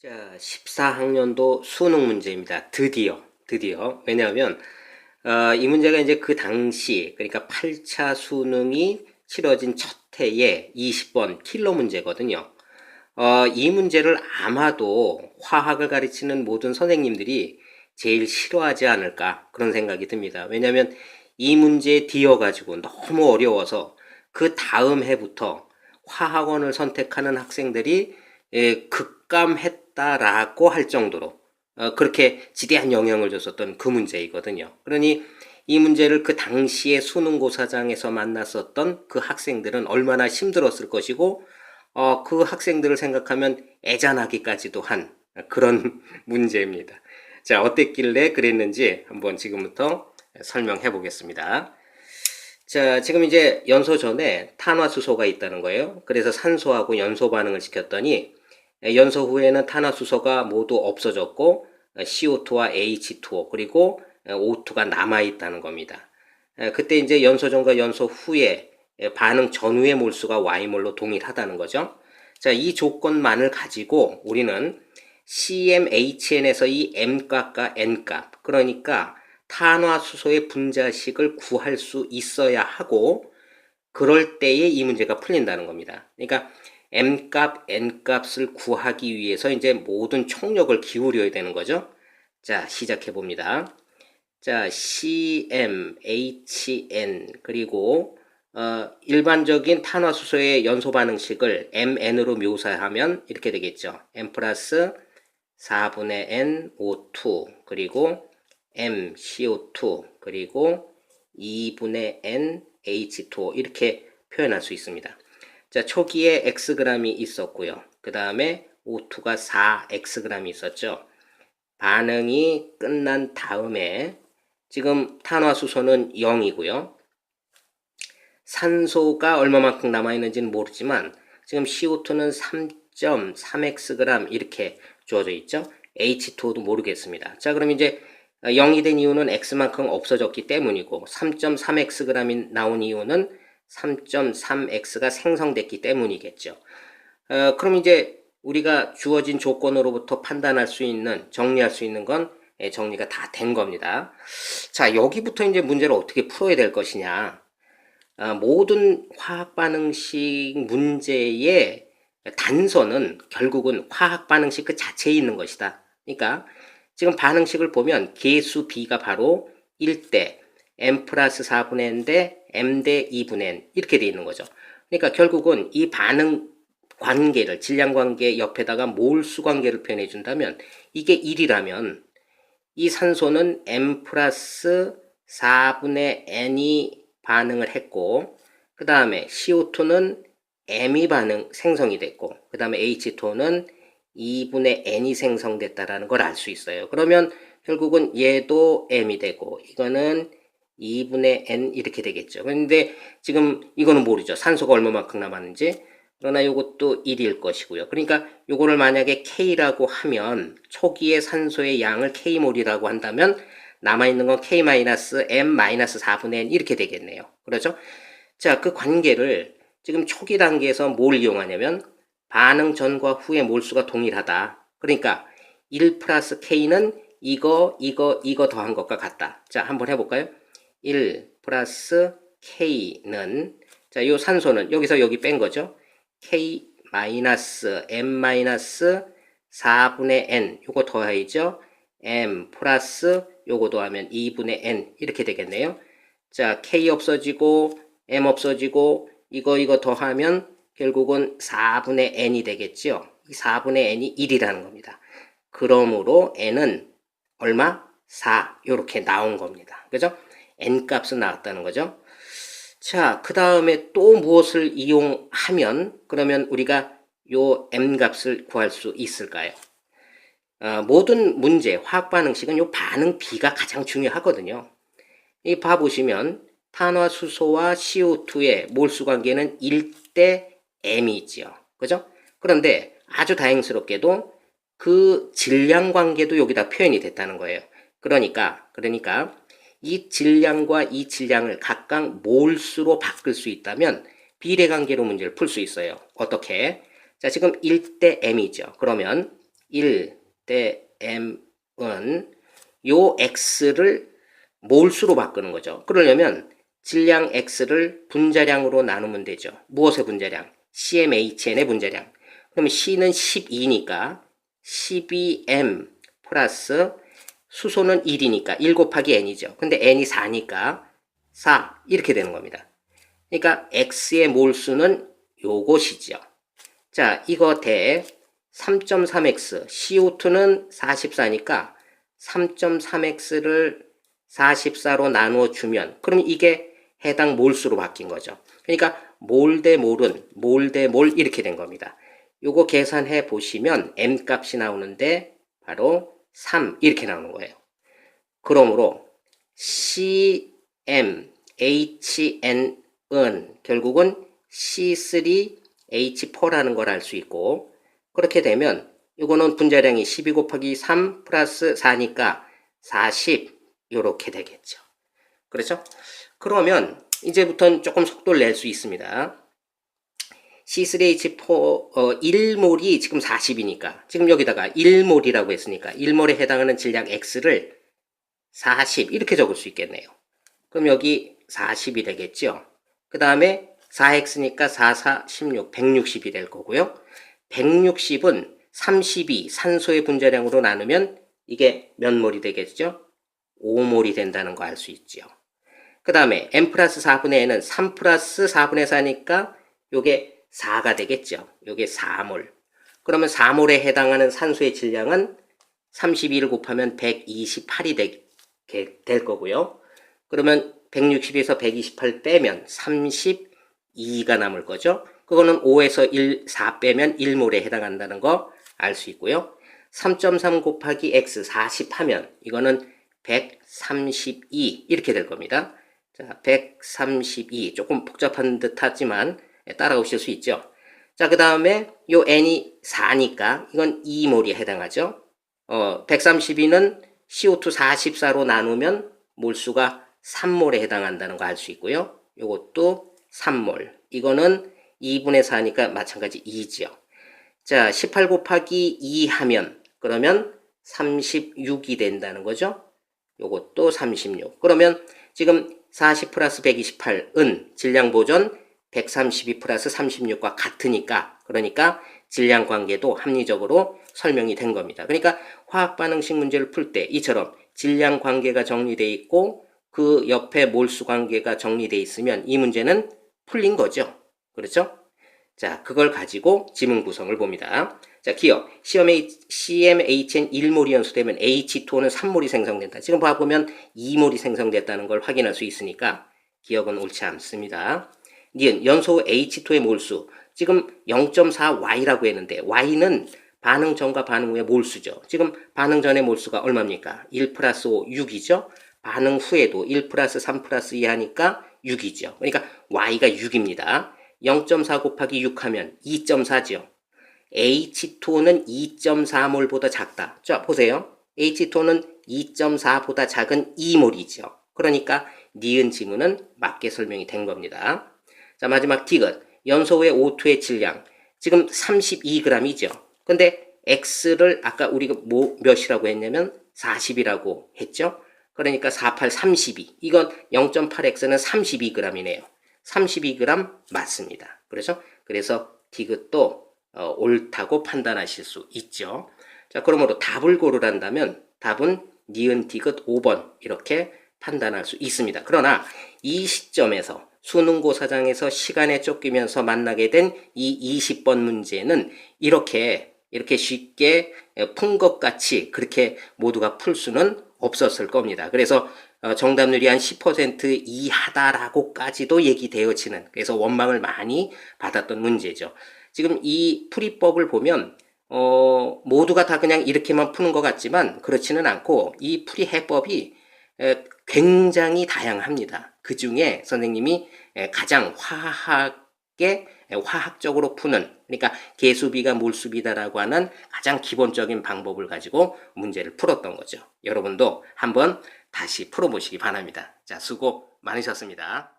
자, 14학년도 수능 문제입니다. 드디어. 왜냐하면, 이 문제가 이제 그 당시, 그러니까 8차 수능이 치러진 첫 해에 20번 킬러 문제거든요. 이 문제를 아마도 화학을 가르치는 모든 선생님들이 제일 싫어하지 않을까 그런 생각이 듭니다. 왜냐하면 이 문제에 뒤어가지고 너무 어려워서 그 다음 해부터 화학원을 선택하는 학생들이 급감했다라고 할 정도로 그렇게 지대한 영향을 줬었던 그 문제이거든요. 그러니 이 문제를 그 당시에 수능고사장에서 만났었던 그 학생들은 얼마나 힘들었을 것이고 그 학생들을 생각하면 애잔하기까지도 한 그런 문제입니다. 자, 어땠길래 그랬는지 한번 지금부터 설명해 보겠습니다. 자, 지금 이제 연소 전에 탄화수소가 있다는 거예요. 그래서 산소하고 연소 반응을 시켰더니 연소 후에는 탄화수소가 모두 없어졌고 CO2와 H2O 그리고 O2가 남아있다는 겁니다. 그때 이제 연소 전과 연소 후에 반응 전후의 몰수가 Y몰로 동일하다는 거죠. 자, 이 조건만을 가지고 우리는 CmHn에서 이 M값과 N값, 그러니까 탄화수소의 분자식을 구할 수 있어야 하고, 그럴 때에 이 문제가 풀린다는 겁니다. 그러니까 M값, N값을 구하기 위해서 이제 모든 총력을 기울여야 되는 거죠. 자, 시작해 봅니다. 자, CmHn 그리고 일반적인 탄화수소의 연소 반응식을 MN으로 묘사하면 이렇게 되겠죠. M 플러스 4분의 N O2 그리고 M CO2 그리고 2분의 N H2O 이렇게 표현할 수 있습니다. 자, 초기에 Xg이 있었고요. 그 다음에 O2가 4Xg이 있었죠. 반응이 끝난 다음에 지금 탄화수소는 0이고요. 산소가 얼마만큼 남아있는지는 모르지만 지금 CO2는 3.3Xg 이렇게 주어져 있죠. H2O도 모르겠습니다. 자, 그럼 이제 0이 된 이유는 X만큼 없어졌기 때문이고 3.3Xg이 나온 이유는 3.3X가 생성됐기 때문이겠죠. 그럼 이제 우리가 주어진 조건으로부터 판단할 수 있는, 정리할 수 있는 건 정리가 다 된 겁니다. 자, 여기부터 이제 문제를 어떻게 풀어야 될 것이냐. 모든 화학 반응식 문제의 단서는 결국은 화학 반응식 그 자체에 있는 것이다. 그러니까 지금 반응식을 보면 계수 B가 바로 1대 M 플러스 4분의 N 대 M 대 2분의 N 이렇게 돼 있는 거죠. 그러니까 결국은 이 반응 관계를, 질량 관계 옆에다가 몰수 관계를 표현해 준다면 이게 1이라면 이 산소는 M 플러스 4분의 N이 반응을 했고, 그 다음에 CO2는 M이 생성이 됐고, 그 다음에 H2O는 2분의 N이 생성됐다라는 걸 알 수 있어요. 그러면 결국은 얘도 M이 되고, 이거는 2분의 N 이렇게 되겠죠. 그런데 지금 이거는 모르죠. 산소가 얼마만큼 남았는지. 그러나 이것도 1일 것이고요. 그러니까 이거를 만약에 K라고 하면 초기의 산소의 양을 K몰이라고 한다면 남아있는 건 K-M-4분의 N 이렇게 되겠네요. 그렇죠? 자, 그 관계를 지금 초기 단계에서 뭘 이용하냐면 반응 전과 후의 몰수가 동일하다. 그러니까 1 플러스 K는 이거 더한 것과 같다. 자, 한번 해볼까요? 1 플러스 K는, 자, 요 산소는 여기서 여기 뺀 거죠. K 마이너스 M 마이너스 4분의 N 요거 더해야죠. M 플러스 요거 더하면 2분의 N 이렇게 되겠네요. 자, K 없어지고 M 없어지고 이거 더하면 결국은 4분의 N이 되겠죠. 이 4분의 N이 1이라는 겁니다. 그러므로 N은 얼마? 4 요렇게 나온 겁니다. 그죠? N 값은 나왔다는 거죠. 자, 그 다음에 또 무엇을 이용하면 그러면 우리가 요 M 값을 구할 수 있을까요? 모든 문제, 화학 반응식은 요 반응 비가 가장 중요하거든요. 이 봐보시면 탄화수소와 CO2의 몰수 관계는 1대 M이 있죠. 그죠? 그런데 아주 다행스럽게도 그 질량 관계도 여기다 표현이 됐다는 거예요. 그러니까 이 질량과 이 질량을 각각 몰수로 바꿀 수 있다면 비례관계로 문제를 풀 수 있어요. 어떻게? 자, 지금 1대 M이죠. 그러면 1 대 m은 요 x를 몰수로 바꾸는 거죠. 그러려면 질량 x를 분자량으로 나누면 되죠. 무엇의 분자량? CMHN의 분자량. 그러면 C는 12니까 12m 플러스 수소는 1이니까 1 곱하기 n이죠. 근데 n이 4니까 4 이렇게 되는 겁니다. 그러니까 x의 몰수는 요것이죠. 자, 이거 대 3.3x, CO2는 44니까 3.3x를 44로 나누어 주면 그럼 이게 해당 몰수로 바뀐 거죠. 그러니까 몰 대 몰은 몰 대 몰 이렇게 된 겁니다. 요거 계산해 보시면 m 값이 나오는데 바로 3 이렇게 나오는 거예요. 그러므로 CmHn은 결국은 C3H4라는 걸 알 수 있고, 그렇게 되면 이거는 분자량이 12 곱하기 3 플러스 4니까 40 이렇게 되겠죠. 그렇죠? 그러면 이제부터는 조금 속도를 낼 수 있습니다. C3H4 1몰이 지금 40이니까 지금 여기다가 1몰이라고 했으니까 1몰에 해당하는 질량 X를 40 이렇게 적을 수 있겠네요. 그럼 여기 40이 되겠죠. 그 다음에 4x니까 4, 4, 16, 160이 될 거고요. 160은 32 산소의 분자량으로 나누면 이게 몇 몰이 되겠죠? 5몰이 된다는 거 알 수 있죠. 그 다음에 m 플러스 4분의 n은 3 플러스 4분의 4니까 요게 4가 되겠죠. 요게 4몰. 그러면 4몰에 해당하는 산소의 질량은 32를 곱하면 128이 될 거고요. 그러면 160에서 128 빼면 32가 남을 거죠. 그거는 5에서 1, 4 빼면 1몰에 해당한다는 거 알 수 있고요. 3.3 곱하기 x 40 하면 이거는 132 이렇게 될 겁니다. 자, 132 조금 복잡한 듯 하지만 따라오실 수 있죠. 자, 그 다음에 요 n이 4니까 이건 2몰이 해당하죠. 132는 CO2 44로 나누면 몰수가 3몰에 해당한다는 거 알 수 있고요. 요것도 3몰. 이거는 2분의 4니까 마찬가지 2죠. 자, 18 곱하기 2 하면 그러면 36이 된다는 거죠. 요것도 36. 그러면 지금 40 플러스 128은 질량 보존 132 플러스 36과 같으니까, 그러니까 질량 관계도 합리적으로 설명이 된 겁니다. 그러니까 화학 반응식 문제를 풀 때 이처럼 질량 관계가 정리되어 있고 그 옆에 몰수 관계가 정리되어 있으면 이 문제는 풀린 거죠. 그렇죠? 자, 그걸 가지고 지문 구성을 봅니다. 자, 기억. CmHn 1몰이 연소되면 H2O는 3몰이 생성된다. 지금 봐보면 2몰이 생성됐다는 걸 확인할 수 있으니까 기억은 옳지 않습니다. 니은 연소 H2의 몰수. 지금 0.4Y라고 했는데 Y는 반응 전과 반응 후의 몰수죠. 지금 반응 전의 몰수가 얼마입니까? 1 플러스 5, 6이죠. 반응 후에도 1 플러스 3 플러스 2 하니까 6이죠. 그러니까 Y가 6입니다. 0.4 곱하기 6 하면 2.4죠. H2O는 2.4몰보다 작다. 자, 보세요. H2O는 2.4보다 작은 2몰이죠. 그러니까 니은 지문은 맞게 설명이 된 겁니다. 자, 마지막 디귿. 연소의 O2의 질량. 지금 32g이죠. 근데 X를 아까 우리가 몇이라고 했냐면 40이라고 했죠. 그러니까 48, 32. 이건 0.8X는 32g이네요. 32g 맞습니다. 그래서 디귿도 옳다고 판단하실 수 있죠. 자, 그러므로 답을 고르란다면 답은 니은 디귿 5번 이렇게 판단할 수 있습니다. 그러나 이 시점에서 수능고사장에서 시간에 쫓기면서 만나게 된 이 20번 문제는 이렇게 쉽게 푼 것 같이 그렇게 모두가 풀 수는 없었을 겁니다. 그래서 정답률이 한 10% 이하다라고까지도 얘기되어지는, 그래서 원망을 많이 받았던 문제죠. 지금 이 풀이법을 보면 모두가 다 그냥 이렇게만 푸는 것 같지만 그렇지는 않고 이 풀이 해법이 굉장히 다양합니다. 그 중에 선생님이 가장 화학적으로 푸는, 그러니까 개수비가 몰수비다라고 하는 가장 기본적인 방법을 가지고 문제를 풀었던 거죠. 여러분도 한번 다시 풀어보시기 바랍니다. 자, 수고 많으셨습니다.